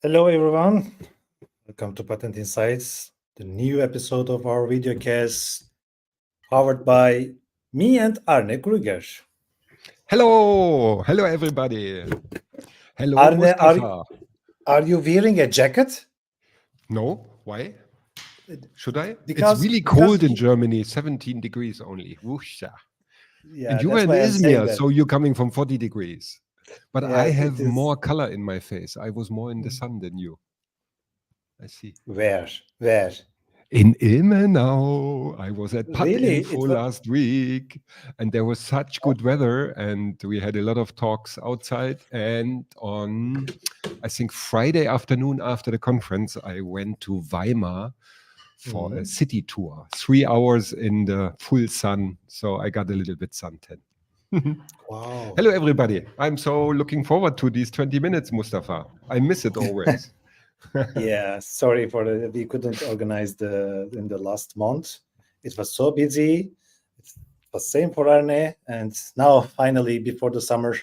Hello, everyone. Welcome to Patent Insights, the new episode of our videocast, powered by me and Arne Krueger. Hello everybody. Hello, Arne, Mustafa. are you wearing a jacket? No, why? Should I? It's Because really because cold in you, Germany, 17 degrees only. Whoosha. And yeah, you were that's in why I'm saying Izmir, that. so you're coming from 40 degrees. But Yeah, I it have is. more color in my face. I was more in the sun than you. I see. Where? Where? In Ilmenau, I was at Pat Really? Info last week, and there was such good weather, and we had a lot of talks outside. And on, I think, Friday afternoon after the conference, I went to Weimar for a city tour, 3 hours in the full sun. So I got a little bit suntan. Wow. Hello, everybody. I'm so looking forward to these 20 minutes, Mustafa. I miss it always. Yeah, sorry for we couldn't organize in the last month. It was so busy. It was same for Arne, and now finally before the summer,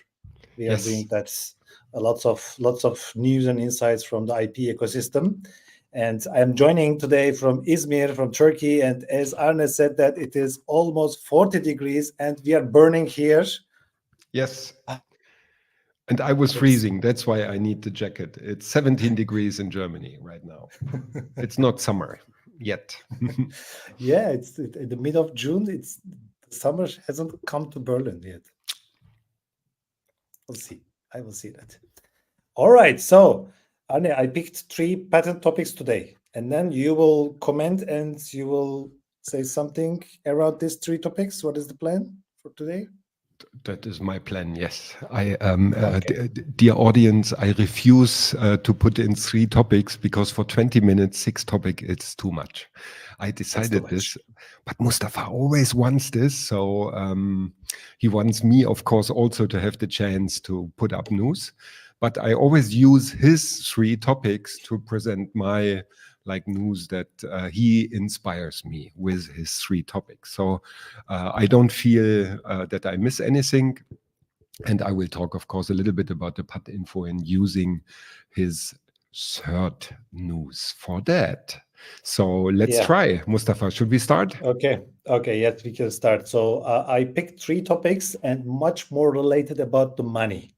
we are doing Yes. that. Lots of news and insights from the IP ecosystem. And I am joining today from Izmir, from Turkey. And as Arne said, that it is almost 40 degrees, and we are burning here. Yes. And I was freezing. That's why I need the jacket. It's 17 degrees in Germany right now. It's not summer yet. Yeah, it's in the mid of June. It's summer hasn't come to Berlin yet. We'll see. I will see that. All right. So, Arne, I picked 3 patent topics today, and then you will comment and you will say something around these 3 topics. What is the plan for today? That is my plan, yes. Dear audience, I refuse to put in 3 topics because for 20 minutes, 6 topics, it's too much. I decided this, but Mustafa always wants this. So he wants me, of course, also to have the chance to put up news. But I always use his 3 topics to present my news that he inspires me with his 3 topics. So I don't feel that I miss anything. And I will talk, of course, a little bit about the PAT info and using his 3rd news for that. So let's try. Mustafa, should we start? Okay. Yes, we can start. So I picked 3 topics and much more related about the money.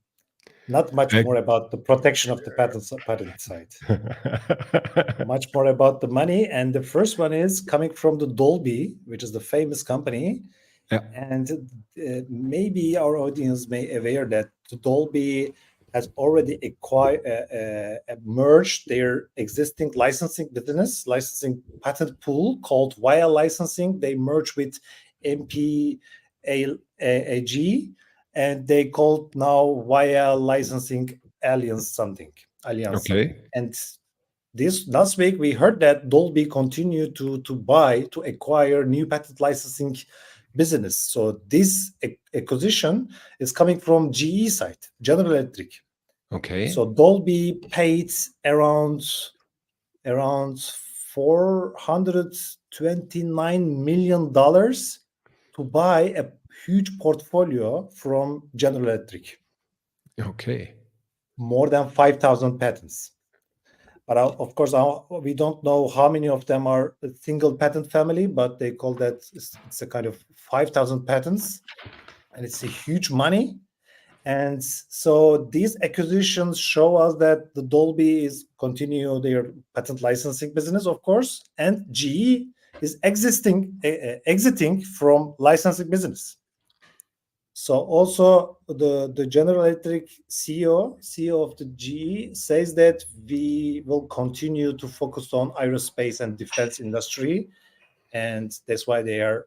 Not much more about the protection of the patent side. Much more about the money. And the first one is coming from the Dolby, which is the famous company. Yeah. And maybe our audience may aware that the Dolby has already merged their existing licensing patent pool called Via Licensing. They merged with MPAG, and they called now Via Licensing Alliance. Okay. And this last week we heard that Dolby continued to acquire new patent licensing business. So this acquisition is coming from GE side, General Electric. Okay. So Dolby paid around $429 million to buy a huge portfolio from General Electric. Okay. More than 5,000 patents. But of course, we don't know how many of them are a single patent family, but they call that it's a kind of 5,000 patents, and it's a huge money. And so these acquisitions show us that the Dolby is continue their patent licensing business, of course, and GE is exiting from licensing business. So also the General Electric CEO of the GE says that we will continue to focus on aerospace and defense industry, and that's why they are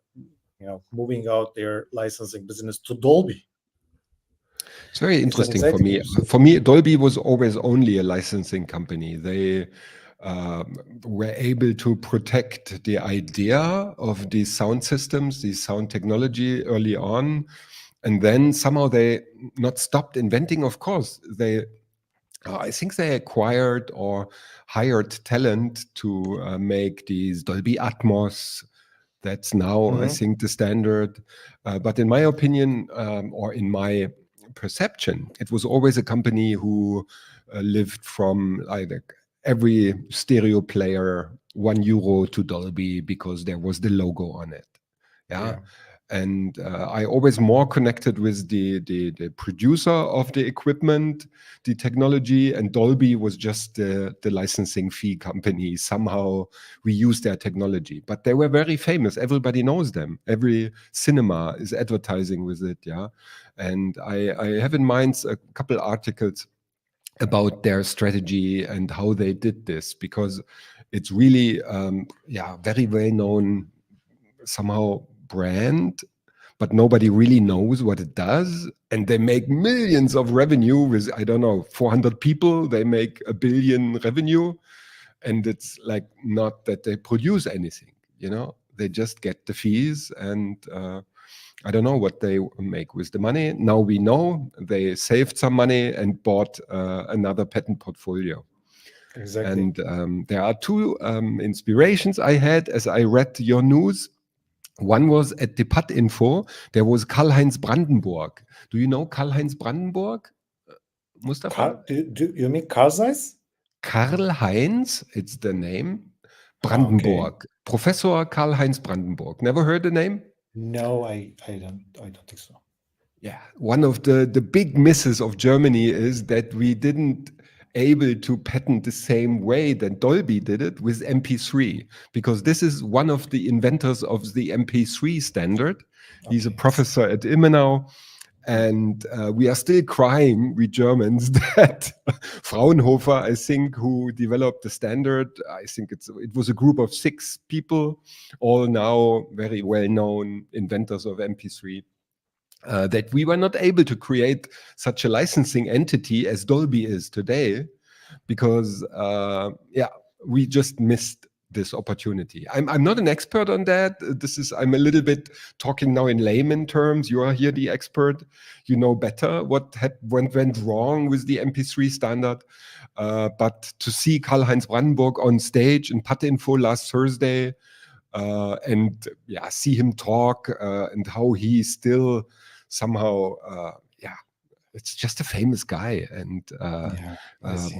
moving out their licensing business to Dolby. It's very interesting for me. For me, Dolby was always only a licensing company. They were able to protect the idea of these sound systems, these sound technology early on. And then somehow they not stopped inventing. Of course, I think they acquired or hired talent to make these Dolby Atmos. That's now, I think, the standard. But in my opinion, or in my perception. It was always a company who lived from like every stereo player €1 to Dolby because there was the logo on it. Yeah. And I always more connected with the producer of the equipment, the technology, and Dolby was just the licensing fee company. Somehow we use their technology, but they were very famous. Everybody knows them. Every cinema is advertising with it. Yeah. And I have in mind a couple articles about their strategy and how they did this, because it's really, very well known somehow brand, but nobody really knows what it does. And they make millions of revenue with, I don't know, 400 people, they make $1 billion revenue. And it's like not that they produce anything, they just get the fees, and I don't know what they make with the money. Now we know they saved some money and bought another patent portfolio. Exactly. And there are two inspirations I had as I read your news. One was at the PAT Info, there was Karl-Heinz Brandenburg. Do you know Karl-Heinz Brandenburg, Mustafa? Do you mean Carl Zeiss? Karl-Heinz, it's the name. Okay. Brandenburg. Professor Karl-Heinz Brandenburg. Never heard the name? No, I don't think so. Yeah, one of the big misses of Germany is that we didn't able to patent the same way that Dolby did it with MP3, because this is one of the inventors of the MP3 standard. He's a professor at Immenau, and we are still crying, we Germans, that Fraunhofer, I think, who developed the standard, I think it was a group of 6 people, all now very well-known inventors of MP3. That we were not able to create such a licensing entity as Dolby is today, because we just missed this opportunity. I'm not an expert on that. I'm a little bit talking now in layman terms. You are here the expert. You know better what went wrong with the MP3 standard. But to see Karl-Heinz Brandenburg on stage in PAT Info last Thursday, and see him talk and how he still somehow it's just a famous guy, and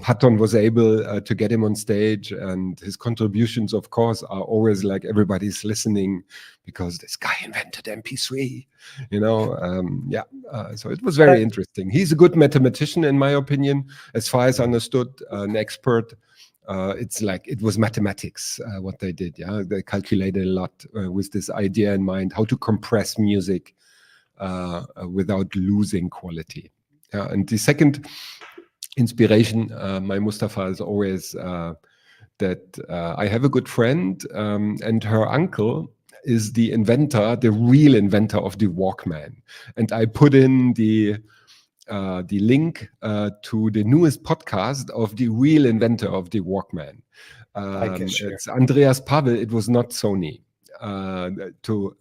Patton was able to get him on stage, and his contributions, of course, are always like everybody's listening because this guy invented MP3, so it was very interesting. He's a good mathematician, in my opinion, as far as understood, an expert. It's like it was mathematics what they did. They calculated a lot with this idea in mind, how to compress music without losing quality. And the second inspiration, my Mustafa, is always that I have a good friend, and her uncle is the real inventor of the Walkman. And I put in the link to the newest podcast of the real inventor of the Walkman. It's Andreas Pavel. It was not Sony. To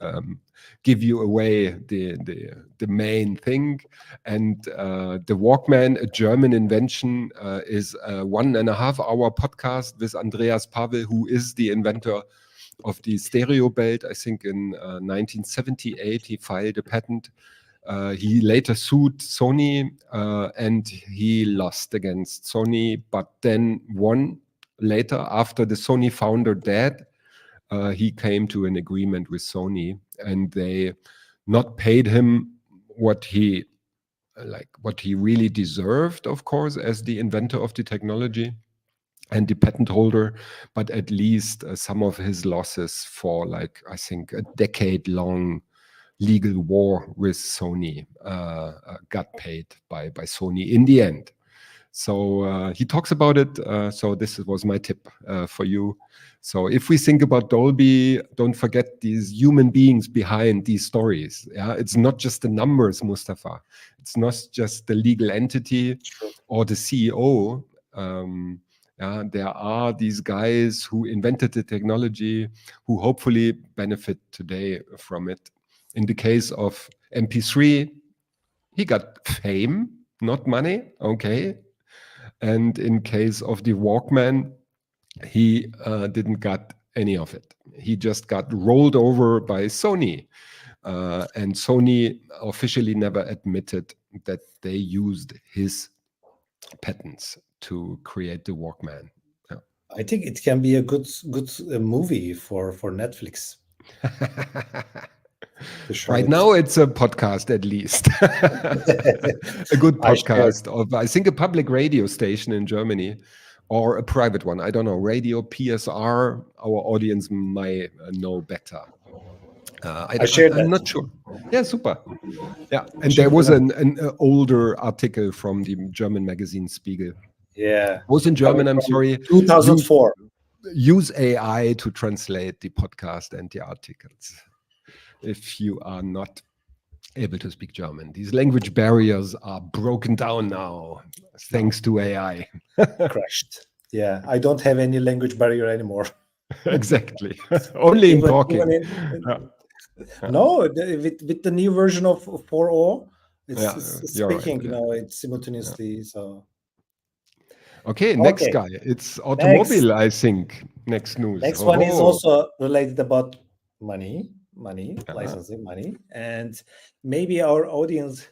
give you away the main thing, and the Walkman, a German invention, is a 1.5-hour podcast with Andreas Pavel, who is the inventor of the stereo belt. I think in 1978 he filed a patent. He later sued Sony, and he lost against Sony, but then won later after the Sony founder died. He came to an agreement with Sony, and they not paid him what he really deserved, of course, as the inventor of the technology and the patent holder, but at least some of his losses for, like, I think, a decade-long legal war with Sony got paid by Sony in the end. So he talks about it. So this was my tip for you. So if we think about Dolby, don't forget these human beings behind these stories. It's not just the numbers, Mustafa. It's not just the legal entity or the CEO. There are these guys who invented the technology, who hopefully benefit today from it. In the case of MP3, he got fame, not money. Okay. And in case of the Walkman, he didn't got any of it. He just got rolled over by Sony. And Sony officially never admitted that they used his patents to create the Walkman. Yeah. I think it can be a good movie for Netflix to show Right it. now, it's a podcast at least. A good I share. podcast of, I think, a public radio station in Germany or a private one. I don't know. Radio PSR, our audience might know better. I shared I'm that. not sure. Yeah, super. Yeah, and there Shared was that. an older article from the German magazine Spiegel. Yeah, Was in coming German, I'm from sorry. 2004. Use AI to translate the podcast and the articles if you are not able to speak German. These language barriers are broken down now thanks to AI. Crashed. Yeah, I don't have any language barrier anymore. Exactly. Only in talking. Even no, with the new version of 4.0, Yeah, it's you're right. speaking, Yeah. it's simultaneously. So Okay, next okay, guy. It's next automobile, I think. Next news. next one is Oh, also related about money, yeah. licensing money, and maybe our audience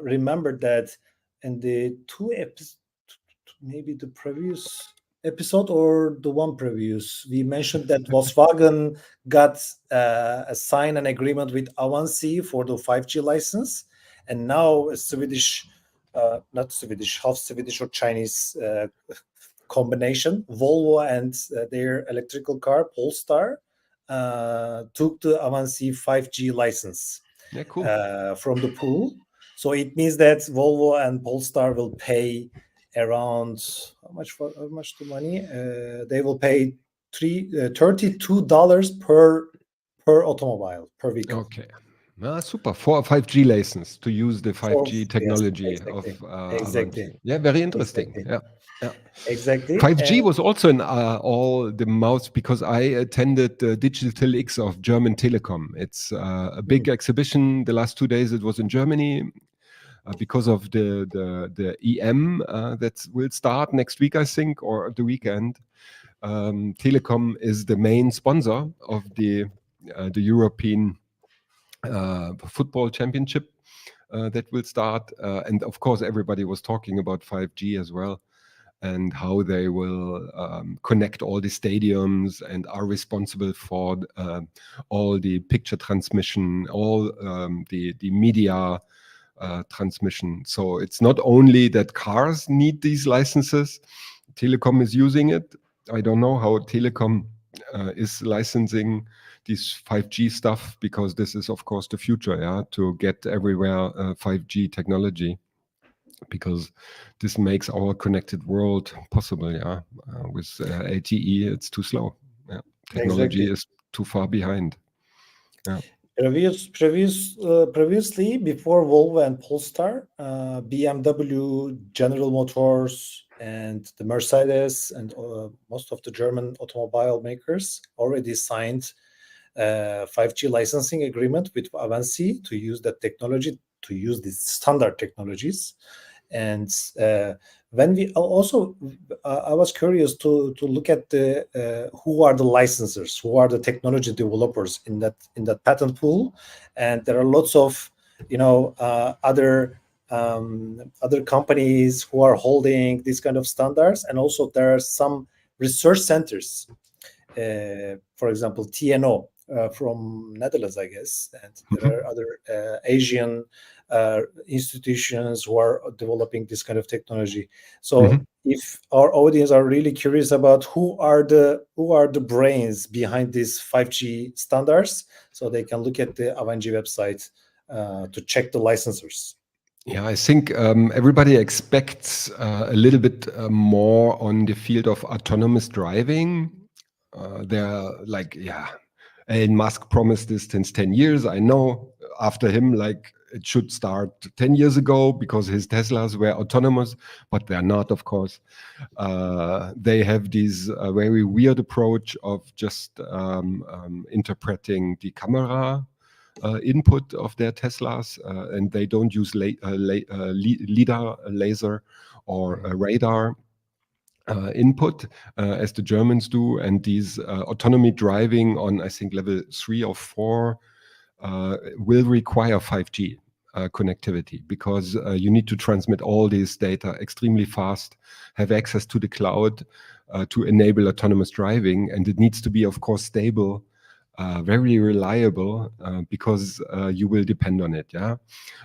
remembered that in the maybe the previous episode or the one previous, we mentioned that Volkswagen got signed an agreement with Avanci for the 5G license, and now a Swedish, not Swedish, half Swedish or Chinese combination, Volvo and their electrical car Polestar took the Avanci 5G license Yeah, cool. from the pool. So it means that Volvo and Polestar will pay around how much the money? They will pay $32 per automobile per vehicle. Okay. Super. 4 or 5G license to use the 5G Yes, technology of exactly, Avanti. Yeah, very interesting. exactly, Yeah. Yeah. exactly. 5G was also in all the mouths because I attended the Digital X of German Telekom. It's a big exhibition. The last 2 days it was in Germany because of the EM that will start next week, I think, or the weekend. Telekom is the main sponsor of the European football championship that will start. And of course, everybody was talking about 5G as well and how they will connect all the stadiums and are responsible for all the picture transmission, all the media transmission. So it's not only that cars need these licenses, Telecom is using it. I don't know how Telecom is licensing this 5G stuff because this is of course the future, yeah, to get everywhere 5G technology because this makes our connected world possible, yeah. With LTE, it's too slow. Yeah. Technology Exactly. is too far behind. Yeah. Previously, before Volvo and Polestar, BMW, General Motors, and the Mercedes and most of the German automobile makers already signed 5G licensing agreement with Avanci to use that technology, to use these standard technologies. And when we also, I was curious to look at the who are the licensors, who are the technology developers in that patent pool, and there are lots of other companies who are holding these kind of standards, and also there are some research centers, for example, TNO from Netherlands, I guess, and there are other Asian institutions who are developing this kind of technology. So if our audience are really curious about who are the brains behind these 5G standards, so they can look at the Avanci website to check the licensors. Yeah, I think everybody expects a little bit more on the field of autonomous driving. They're like, yeah, Elon Musk promised this since 10 years. I know after him, like it should start 10 years ago because his Teslas were autonomous, but they're not, of course. They have this very weird approach of just interpreting the camera input of their Teslas, and they don't use LiDAR, laser, or radar input as the Germans do. And these autonomy driving on, I think, level 3 or 4 will require 5G. connectivity, because you need to transmit all this data extremely fast, have access to the cloud to enable autonomous driving, and it needs to be, of course, stable, very reliable, because you will depend on it. Yeah,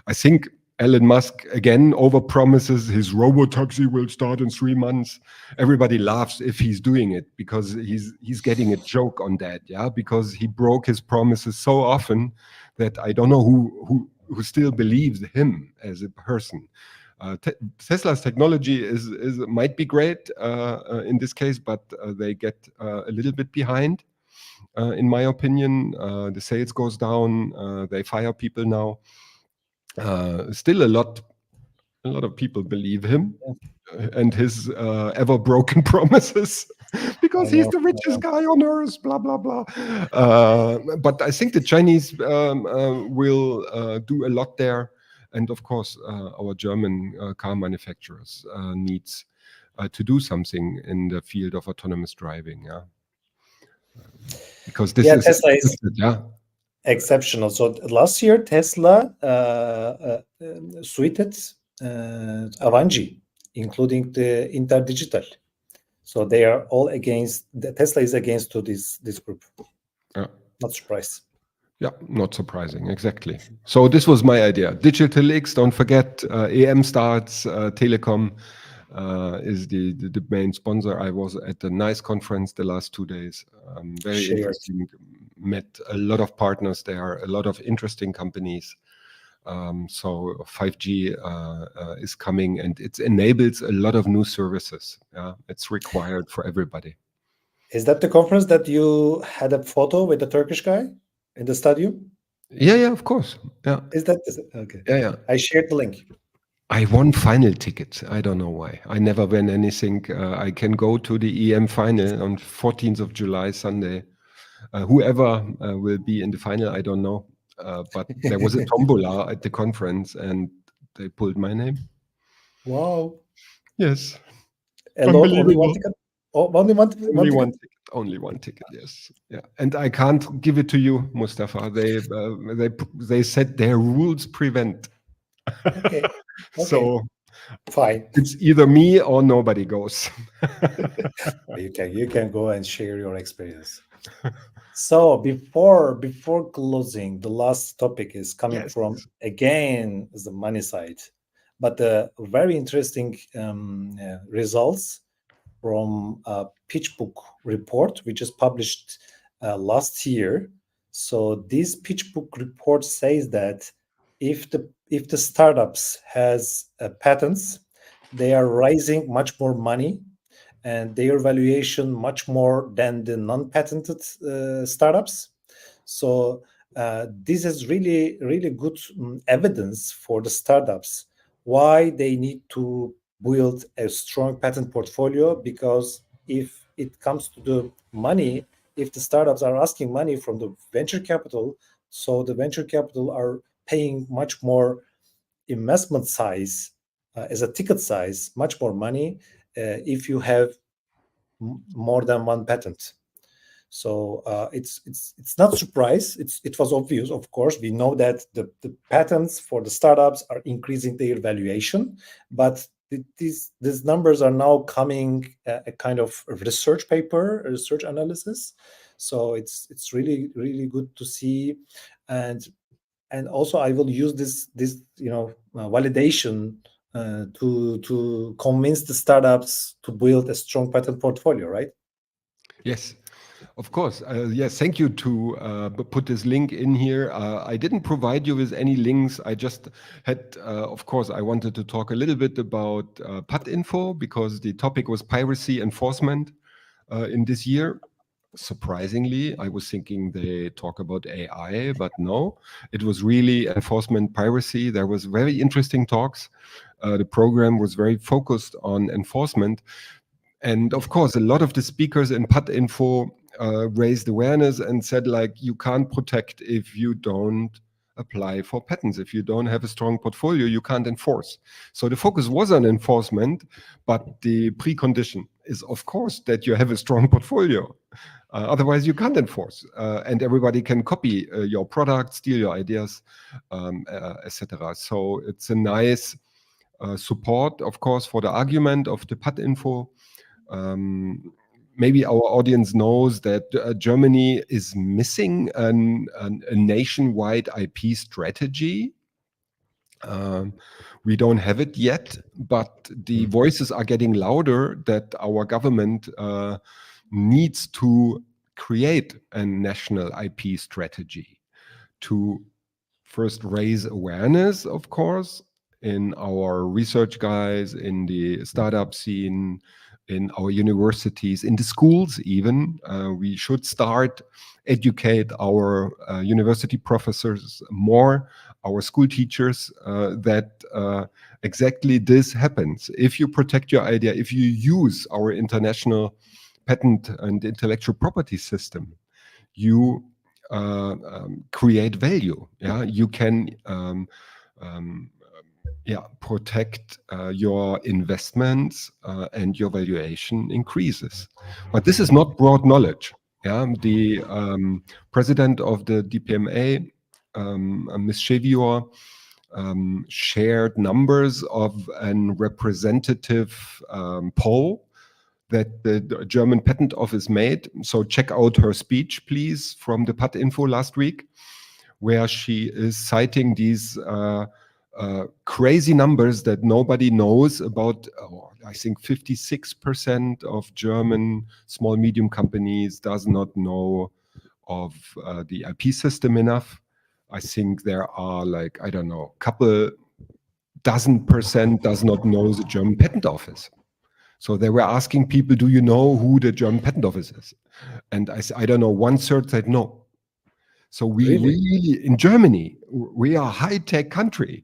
I think Elon Musk again overpromises his robotaxi will start in 3 months. Everybody laughs if he's doing it, because he's getting a joke on that. Yeah, because he broke his promises so often that I don't know who still believes him as a person. Tesla's technology is might be great in this case, but they get a little bit behind. In my opinion, the sales goes down. They fire people now. Still a lot of people believe him and his ever broken promises, because he's the richest guy on earth, blah blah blah. But I think the Chinese will do a lot there, and of course our German car manufacturers needs to do something in the field of autonomous driving. Yeah, because this is Tesla is yeah. exceptional. So last year, Tesla suited Avanji, including the Interdigital. So they are all against. Tesla is against to this group. Not surprised. Yeah, not surprising. Exactly. So this was my idea. Digital X. Don't forget, EM starts. Telecom is the main sponsor. I was at a nice conference the last 2 days. Very interesting. Met a lot of partners there, a lot of interesting companies. So 5G is coming, and it enables a lot of new services. Yeah, it's required for everybody. Is that the conference that you had a photo with the Turkish guy in the stadium? Yeah, of course. Yeah. Is that okay? Yeah. I shared the link. I won final tickets. I don't know why. I never win anything. I can go to the EM final on 14th of July, Sunday. Whoever will be in the final, I don't know. But there was a tombola at the conference, and they pulled my name. Wow. Yes. Only one ticket? Only one ticket? Only one ticket, yes. Yeah. And I can't give it to you, Mustafa. They said their rules prevent. Okay. So fine. It's either me or nobody goes. You can go and share your experience. So before closing, the last topic is coming from again the money side, but very interesting results from a PitchBook report which is published last year. So this PitchBook report says that if the startups has patents, they are raising much more money, and their valuation much more than the non-patented startups. So this is really, really good evidence for the startups why they need to build a strong patent portfolio, because if it comes to the money, if the startups are asking money from the venture capital, so the venture capital are paying much more investment size as a ticket size, much more money if you have more than one patent. So it's not a surprise. It was obvious, of course. We know that the patents for the startups are increasing their valuation, but these numbers are now coming a kind of research paper, a research analysis. So it's really, really good to see, and also I will use this validation to convince the startups to build a strong patent portfolio, right? Yes, of course. Yes, thank you to put this link in here. I didn't provide you with any links. I just had, of course, I wanted to talk a little bit about PatInfo, because the topic was piracy enforcement in this year. Surprisingly, I was thinking they talk about AI, but no, it was really enforcement piracy. There was very interesting talks. The program was very focused on enforcement. And of course, a lot of the speakers in PatInfo raised awareness and said, like, you can't protect if you don't apply for patents. If you don't have a strong portfolio, you can't enforce. So the focus was on enforcement, but the precondition is, of course, that you have a strong portfolio. Otherwise, you can't enforce, and everybody can copy your product, steal your ideas, etc. So it's a nice support, of course, for the argument of the Patinfo. Maybe our audience knows that Germany is missing a nationwide IP strategy. We don't have it yet, but the voices are getting louder that our government needs to create a national IP strategy to first raise awareness, of course, in our research guys, in the startup scene, in our universities, in the schools even. We should start educate our university professors more, our school teachers, that exactly this happens. If you protect your idea, if you use our international patent and intellectual property system, you create value. Yeah, you can protect your investments, and your valuation increases. But this is not broad knowledge. Yeah, the president of the DPMA, Ms. Chevior, shared numbers of a representative poll that the German Patent Office made. So check out her speech, please, from the Patinfo last week, where she is citing these crazy numbers that nobody knows about. I think 56% of German small, medium companies does not know of the IP system enough. I think there are like, I don't know, couple dozen percent does not know the German Patent Office. So they were asking people, do you know who the German Patent Office is? And I don't know, 1/3 said no. So we really, in Germany, we are a high-tech country.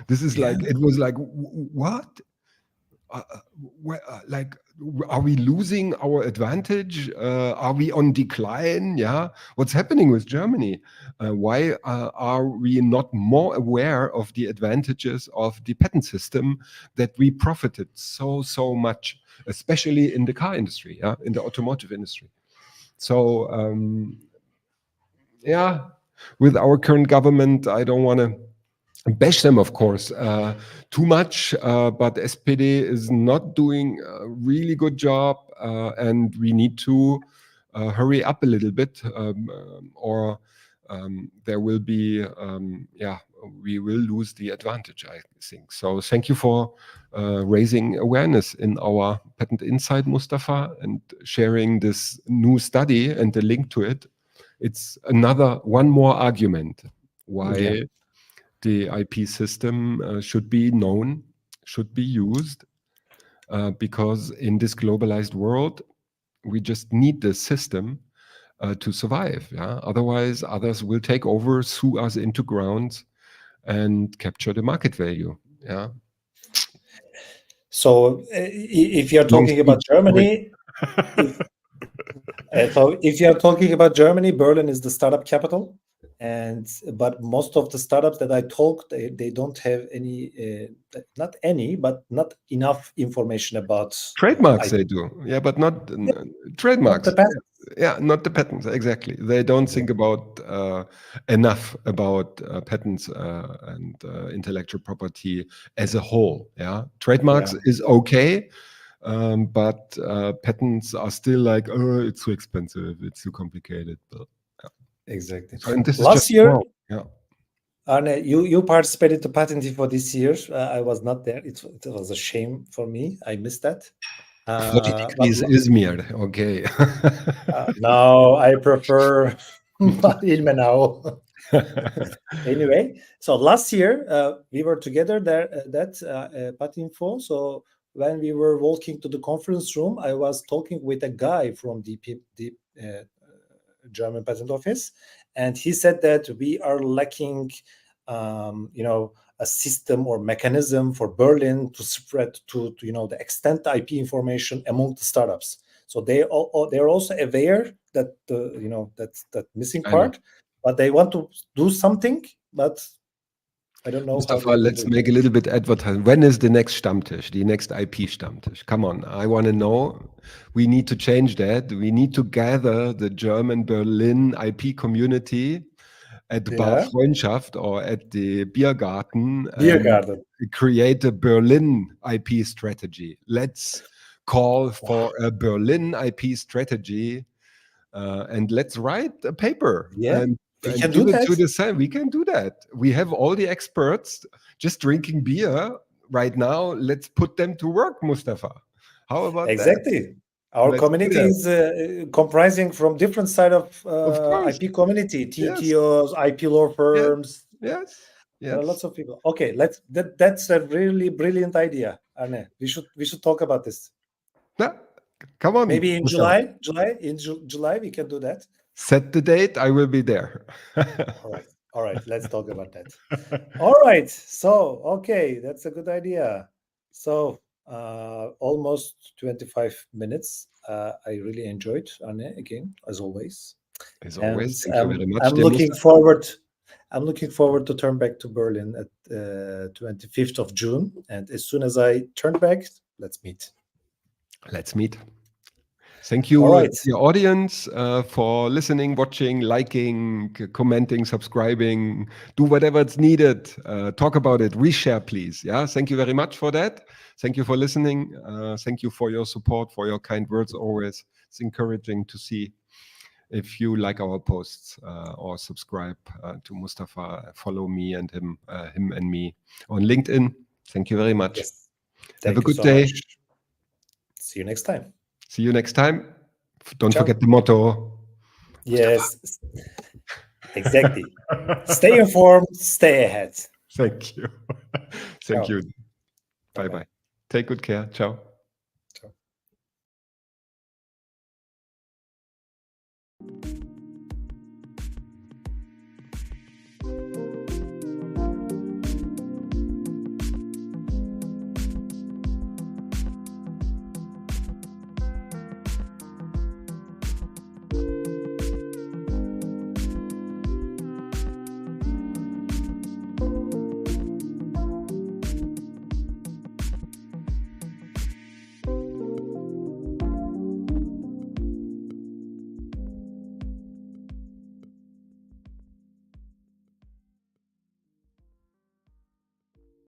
This is like, it was like, what? Like, are we losing our advantage? Are we on decline? Yeah. What's happening with Germany? Why are we not more aware of the advantages of the patent system that we profited so much, especially in the car industry, yeah, in the automotive industry? So, with our current government, I don't want to bash them, of course, too much, but SPD is not doing a really good job, and we need to hurry up a little bit, or there will be, we will lose the advantage, I think. So thank you for raising awareness in our Patent Insight, Mustafa, and sharing this new study and the link to it. It's one more argument why the IP system should be known, should be used, because in this globalized world, we just need the system to survive. Yeah? Otherwise, others will take over, sue us into ground, and capture the market value. Yeah. So, if you're talking about Germany, if you're talking about Germany, Berlin is the startup capital. But most of the startups that I talked, they don't have any, not any, but not enough information about trademarks. They do, yeah, but not trademarks. Not the patents. Yeah, not the patents, exactly. They don't think about enough about patents and intellectual property as a whole. Yeah, trademarks is okay, but patents are still like, oh, it's too expensive, it's too complicated. But, exactly. So, and this last is year, yeah. Arne, you participated to Patentifo this year. I was not there. It was a shame for me. I missed that. 40 degrees Izmir. Okay. No, I prefer Ilmenau. Anyway, so last year we were together there at Patinfo. So when we were walking to the conference room, I was talking with a guy from the German Patent Office, and he said that we are lacking, a system or mechanism for Berlin to spread to the extent IP information among the startups. So they're also aware that that missing part, but they want to do something, but I don't know Mustafa, how they let's do it. make a little bit advertising. When is the next Stammtisch, the next IP Stammtisch? Come on, I want to know. We need to change that. We need to gather the German Berlin IP community at the Bar Yeah, Freundschaft or at the Biergarten beer and garden. create a Berlin IP strategy. Let's call for a Berlin IP strategy and let's write a paper Yeah, we and can do give it that. to the same. We can do that. We have all the experts just drinking beer right now. Let's put them to work, Mustafa. How about that? Exactly. Our Let's do community that. is comprising from different side of Of course. IP community, Yes. TTOs, IP law Yes. firms. Yes. There are Yes. lots of people. Okay, that's a really brilliant idea, Arne. We should talk about this. Yeah. Come on, Maybe in Mustafa. July we can do that. Set the date. I will be there. All right. Let's talk about that. All right. So, okay, that's a good idea. So, almost 25 minutes. I really enjoyed Arne again, as always. As And always, thank you very much, I'm dear looking Mustafa. forward. I'm looking forward to turn back to Berlin at 25th of June. And as soon as I turn back, let's meet. Let's meet. Thank All you, right. dear audience, for listening, watching, liking, commenting, subscribing. Do whatever it's needed. Talk about it. Reshare, please. Yeah. Thank you very much for that. Thank you for listening. Thank you for your support, for your kind words always. It's encouraging to see if you like our posts or subscribe to Mustafa. Follow me and him and me on LinkedIn. Thank you very much. Yes. Have Thank a you good so day. much. See you next time. See you next time. Don't Ciao. forget the motto. Yes, exactly. Stay informed, stay ahead. Thank you. Thank Ciao. you. Bye bye. Take good care. Ciao. Ciao.